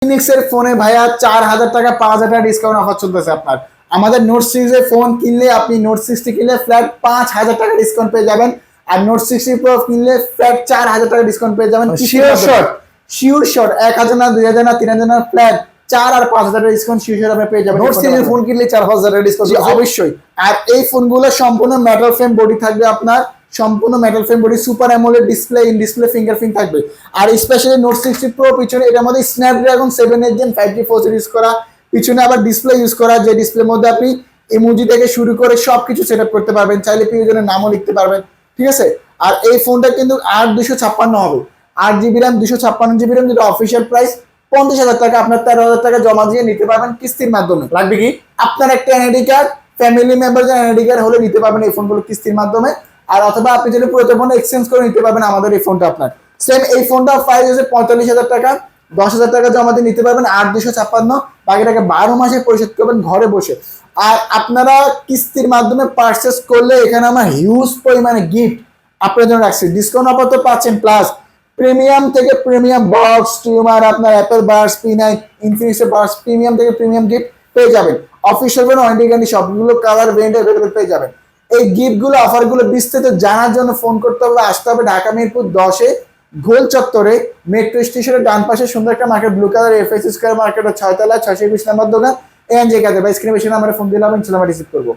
ইনফিনিক্সের ফোনে ভাইয়া 4000 টাকা 5000 টাকা ডিসকাউন্ট অফার চলতেছে আপনার। আমাদের নোট সিরিজের ফোন কিনলে আপনি নোট 60 কিনলে ফ্ল্যাট 5000 টাকা ডিসকাউন্ট পেয়ে যাবেন, আর নোট 60 প্রো কিনলে ফ্ল্যাট 4000 টাকা ডিসকাউন্ট পেয়ে যাবেন। শিওর শট 1000 না 2000 না 3000 না ফ্ল্যাট 4 আর 5000 টাকা ডিসকাউন্ট শিওর আপনি পেয়ে যাবেন। নোট সিরিজের ফোন কিনলে 4000 টাকা ডিসকাউন্ট অবশ্যই। আর এই ফোনগুলো সম্পূর্ণ মেটাল ফ্রেম বডি থাকবে আপনার, সম্পূর্ণ metal frame body, super AMOLED display, in display fingerprint থাকবে। আর স্পেশালি নোট 60 প্রো পিছনে এটার মধ্যে Snapdragon 7 Gen 5G processor use করা, পিছনে আবার ডিসপ্লে ইউজ করা, যে ডিসপ্লের মধ্যে আপনি ইমোজি থেকে শুরু করে সবকিছু সেটআপ করতে পারবেন, চাইলে প্রিয়জনের নামও লিখতে পারবেন, ঠিক আছে। আর এই ফোনটা কিন্তু 8256 হবে, 8GB RAM 256GB RAM, যেটা অফিসিয়াল প্রাইস 50,000 টাকা। আপনার 13,000 টাকা জমা দিয়ে নিতে পারবেন কিস্তির মাধ্যমে। লাগবে কি আপনার একটা এনআইডি কার্ড, ফ্যামিলি মেম্বারদের এনআইডি কার্ড হলে নিতে পারবেন এই ফোনগুলো কিস্তির মাধ্যমে। আর অথবা আপনি যদি পুরোটা ফোন এক্সচেঞ্জ করে নিতে পারবেন আমাদের এই ফোনটা আপনার। সেম এই ফোনটা প্রাইস হচ্ছে 45,000 টাকা, 10,000 টাকা জমা দিয়ে নিতে পারবেন 8256, বাকি টাকা 12 মাসে পরিশোধ করবেন ঘরে বসে। আর আপনারা কিস্তির মাধ্যমে পারচেস করলে এখানে আমার হিউজ পরিমাণে গিফট আপনার জন্য রাখছি। ডিসকাউন্ট আপাতত পাচ্ছেন, প্লাস প্রিমিয়াম থেকে প্রিমিয়াম বক্স, টিউমার, আপনার অ্যাপেল বাডস, P9, ইনফিনিক্সের বাডস, প্রিমিয়াম থেকে প্রিমিয়াম গিফট পেয়ে যাবেন। অফিসিয়াল ওয়ারেন্টি গ্যারান্টি সবগুলো কালার ভেরিয়েন্ট अवेलेबल পেয়ে যাবেন। এই গিফটগুলো অফারগুলো বিস্তারিত জানার জন্য ফোন করতে হবে, আসতে হবে ঢাকা মিরপুর 10-এ গোল চত্বরে মেট্রো স্টেশনের ডান পাশে সুন্দর একটা market, blue colour FS square মার্কেটের 6 তলা 620 নম্বর দোকান। এখান যে কাজে বা স্ক্রিনে বেশি নাম্বারে ফোন দিলে আমি ইনশাআল্লাহ রিসিভ করবো।